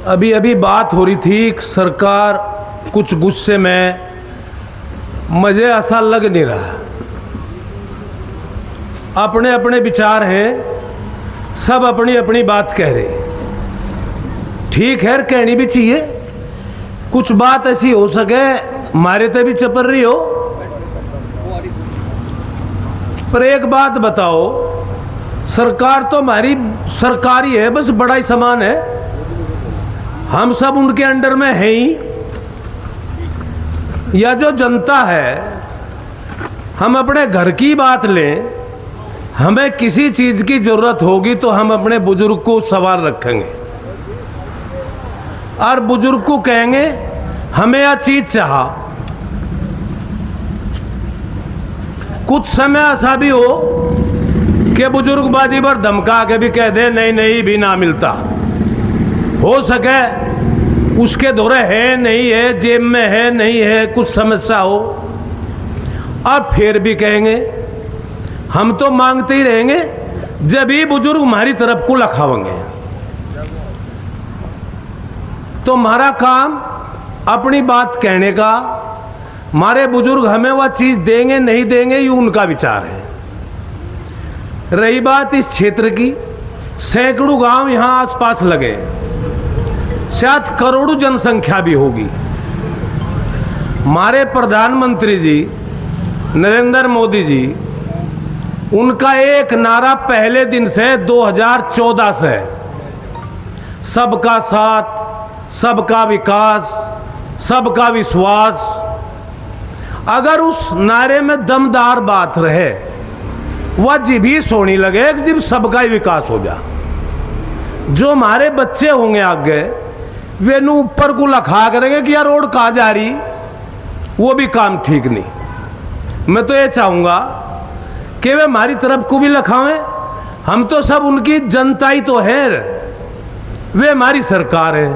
अभी अभी बात हो रही थी, सरकार कुछ गुस्से में, मुझे ऐसा लग नहीं रहा। अपने अपने विचार हैं, सब अपनी अपनी बात कह रहे। ठीक है, कहनी भी चाहिए। कुछ बात ऐसी हो सके मारे तो भी चपर रही हो, पर एक बात बताओ, सरकार तो हमारी सरकारी है, बस बड़ा ही सामान है, हम सब उनके अंडर में हैं ही। या जो जनता है, हम अपने घर की बात लें, हमें किसी चीज की जरूरत होगी तो हम अपने बुजुर्ग को सवाल रखेंगे और बुजुर्ग को कहेंगे हमें यह चीज चाहा। कुछ समय ऐसा भी हो कि बुजुर्ग बाजी पर धमका के भी कह दे नहीं नहीं भी ना मिलता, हो सके उसके दौरे है नहीं है, जेब में है नहीं है, कुछ समस्या हो, और फिर भी कहेंगे हम तो मांगते ही रहेंगे जब ही बुजुर्ग हमारी तरफ को लखावेंगे। तो हमारा काम अपनी बात कहने का, हमारे बुजुर्ग हमें वह चीज देंगे नहीं देंगे ये उनका विचार है। रही बात इस क्षेत्र की, सैकड़ों गांव यहां आसपास लगे, शायद करोड़ों जनसंख्या भी होगी। हमारे प्रधानमंत्री जी नरेंद्र मोदी जी, उनका एक नारा पहले दिन से 2014 से, सबका साथ, सबका विकास, सबका विश्वास। अगर उस नारे में दमदार बात रहे, वह जीभ ही सोनी लगे कि जब सबका ही विकास हो जा। जो हमारे बच्चे होंगे आगे, वे नू ऊपर को लखा करेंगे कि यार रोड कहाँ जा रही, वो भी काम ठीक नहीं। मैं तो ये चाहूँगा कि वे हमारी तरफ को भी लखावें। हम तो सब उनकी जनता ही तो है, वे हमारी सरकार है,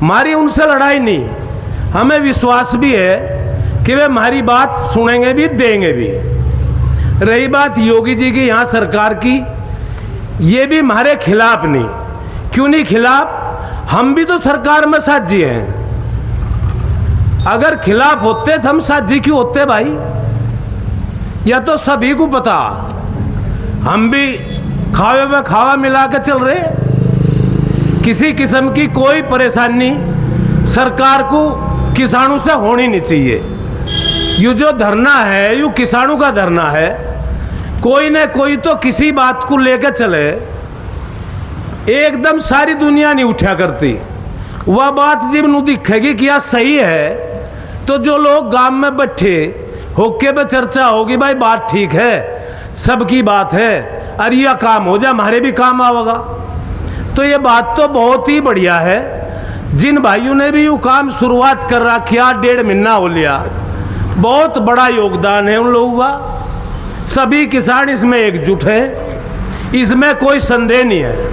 हमारी उनसे लड़ाई नहीं। हमें विश्वास भी है कि वे हमारी बात सुनेंगे भी, देंगे भी। रही बात योगी जी की यहाँ सरकार की, ये भी हमारे खिलाफ नहीं। क्यों नहीं खिलाफ? हम भी तो सरकार में साझी हैं। अगर खिलाफ होते तो हम साझी क्यों होते भाई? या तो सभी को पता, हम भी खावे में खावा मिला के चल रहे, किसी किस्म की कोई परेशानी सरकार को किसानों से होनी नहीं चाहिए। ये जो धरना है, ये किसानों का धरना है। कोई न कोई तो किसी बात को लेकर चले, एकदम सारी दुनिया नहीं उठा करती। वह बात जब नू दिखेगी कि यह सही है, तो जो लोग गांव में बैठे होके पे चर्चा होगी, भाई बात ठीक है, सबकी बात है, अरे यह काम हो जाए, हमारे भी काम आवेगा। तो ये बात तो बहुत ही बढ़िया है। जिन भाइयों ने भी ये काम शुरुआत कर रखा, 1.5 महीना हो लिया, बहुत बड़ा योगदान है उन लोगों का। सभी किसान इसमें एकजुट हैं, इसमें कोई संदेह नहीं है।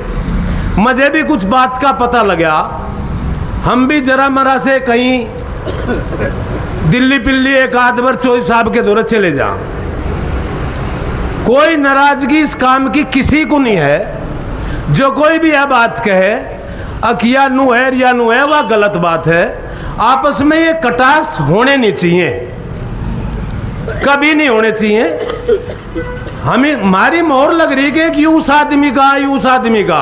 मुझे भी कुछ बात का पता लगा, हम भी जरा मरा से कहीं दिल्ली पिल्ली एक आध बार चौधरी साहब के दौरे चले जा। कोई नाराजगी इस काम की किसी को नहीं है। जो कोई भी यह बात कहे अकिया नू है या नू है, वह गलत बात है। आपस में ये कटास होने नहीं चाहिए, कभी नहीं होने चाहिए। हमें हमारी मोहर लग रही है कि उस आदमी का, उस आदमी का।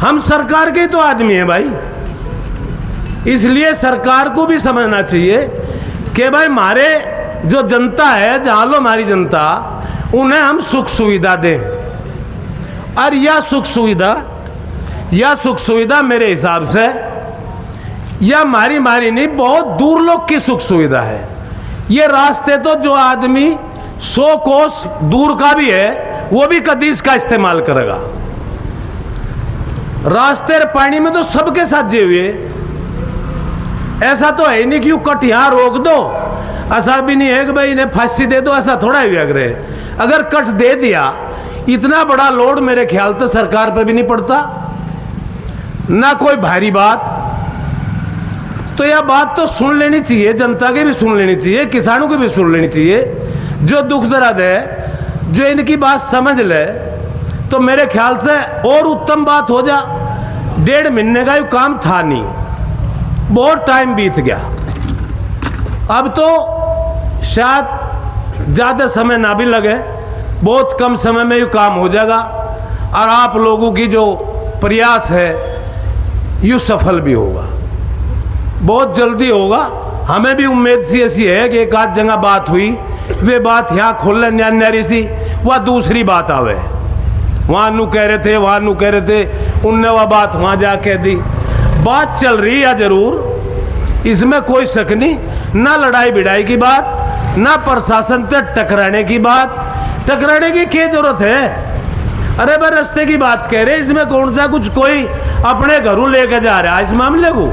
हम सरकार के तो आदमी हैं भाई, इसलिए सरकार को भी समझना चाहिए कि भाई हमारे जो जनता है, जहाँ लो हमारी जनता, उन्हें हम सुख सुविधा दें। और यह सुख सुविधा मेरे हिसाब से यह मारी नहीं, बहुत दूर लोग की सुख सुविधा है। ये रास्ते तो जो आदमी 100 कोस दूर का भी है, वो भी कभी इसका इस्तेमाल करेगा। रास्ते पानी में तो सबके साथ जे हुए, ऐसा तो है नहीं कि कट यहाँ रोक दो, ऐसा भी नहीं है कि भाई इन्हें फांसी दे दो, ऐसा थोड़ा ही व्यग रहे। अगर कट दे दिया, इतना बड़ा लोड मेरे ख्याल से सरकार पर भी नहीं पड़ता, ना कोई भारी बात। तो यह बात तो सुन लेनी चाहिए, जनता की भी सुन लेनी चाहिए, किसानों की भी सुन लेनी चाहिए। जो दुख दर्द है, जो इनकी बात समझ ले, तो मेरे ख्याल से और उत्तम बात हो जा। 1.5 महीने का ये काम था नहीं, बहुत टाइम बीत गया। अब तो शायद ज़्यादा समय ना भी लगे, बहुत कम समय में ये काम हो जाएगा और आप लोगों की जो प्रयास है ये सफल भी होगा, बहुत जल्दी होगा। हमें भी उम्मीद सी ऐसी है कि एक आध जगह बात हुई, वे बात यहाँ खोल न्यारी सी, वह दूसरी बात आवे, वहाँ नू कह रहे थे, वहाँ नू कह रहे थे, उनने वह बात वहाँ जा कह दी। बात चल रही है जरूर, इसमें कोई शक नहीं, ना लड़ाई भिड़ाई की बात, ना प्रशासन से टकराने की बात। टकराने की क्या जरूरत है? अरे भाई रास्ते की बात कह रहे, इसमें कौन सा कुछ कोई अपने घरों लेके जा रहा है इस मामले को?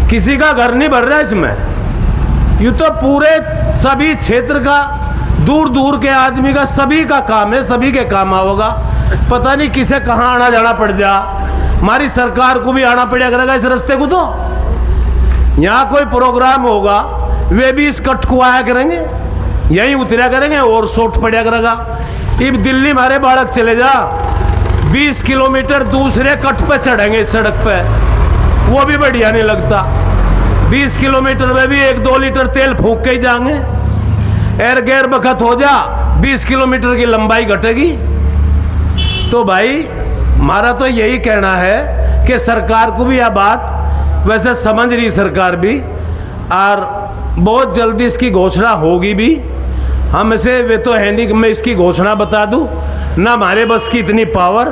किसी का घर नहीं भर रहा इसमें। ये तो पूरे सभी क्षेत्र का, दूर दूर के आदमी का, सभी का काम है, सभी के काम होगा। पता नहीं किसे कहाँ आना जाना पड़ जा, हमारी सरकार को भी आना पड़ा करेगा इस रास्ते को। तो यहाँ कोई प्रोग्राम होगा, वे भी इस कट को आया करेंगे, यहीं उतरा करेंगे और सोट पड़ा करेगा। अब दिल्ली हमारे बालक चले जा, 20 किलोमीटर दूसरे कट पे चढ़ेंगे इस सड़क पे, वो भी बढ़िया नहीं लगता। 20 किलोमीटर में भी 1-2 लीटर तेल फूंक के ही जाएंगे, एर गैर बखत हो जा, 20 किलोमीटर की लंबाई घटेगी। तो भाई हमारा तो यही कहना है कि सरकार को भी यह बात वैसे समझ रही सरकार भी, और बहुत जल्दी इसकी घोषणा होगी भी। हम इसे वे तो है नहीं कि मैं इसकी घोषणा बता दूं, ना हमारे बस की इतनी पावर,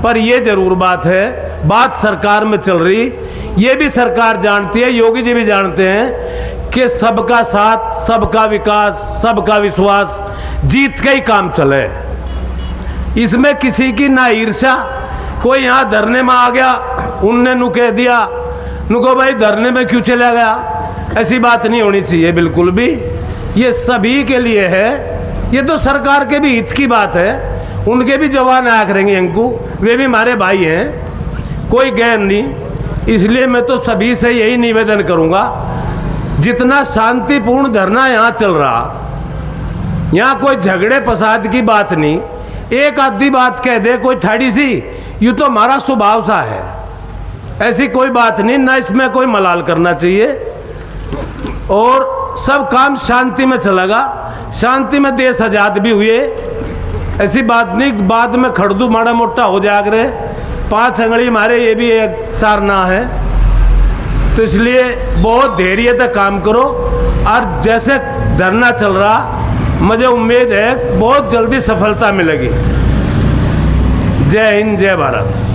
पर ये जरूर बात है, बात सरकार में चल रही, ये भी सरकार जानती है, योगी जी भी जानते हैं कि सबका साथ, सबका विकास, सबका विश्वास जीत के ही काम चले। इसमें किसी की ना ईर्ष्या, कोई यहाँ धरने में आ गया, उनने नु कह दिया, नुको भाई धरने में क्यों चला गया, ऐसी बात नहीं होनी चाहिए बिल्कुल भी। ये सभी के लिए है, ये तो सरकार के भी हित की बात है, उनके भी जवान आया करेंगे अंकु, वे भी हमारे भाई हैं, कोई गैर नहीं। इसलिए मैं तो सभी से यही निवेदन करूंगा, जितना शांतिपूर्ण धरना यहाँ चल रहा, यहाँ कोई झगड़े फसाद की बात नहीं, एक आधी बात कह दे कोई ठाड़ी सी, यूँ तो हमारा स्वभाव सा है, ऐसी कोई बात नहीं, ना इसमें कोई मलाल करना चाहिए। और सब काम शांति में चलेगा, शांति में देश आज़ाद भी हुए, ऐसी बात नहीं बाद में खड़दू माड़ा मोटा हो जाया करे, 5 अंगड़ी हमारे ये भी एक सारना है। तो इसलिए बहुत धैर्य से काम करो, और जैसे धरना चल रहा, मुझे उम्मीद है बहुत जल्दी सफलता मिलेगी। जय हिंद, जय भारत।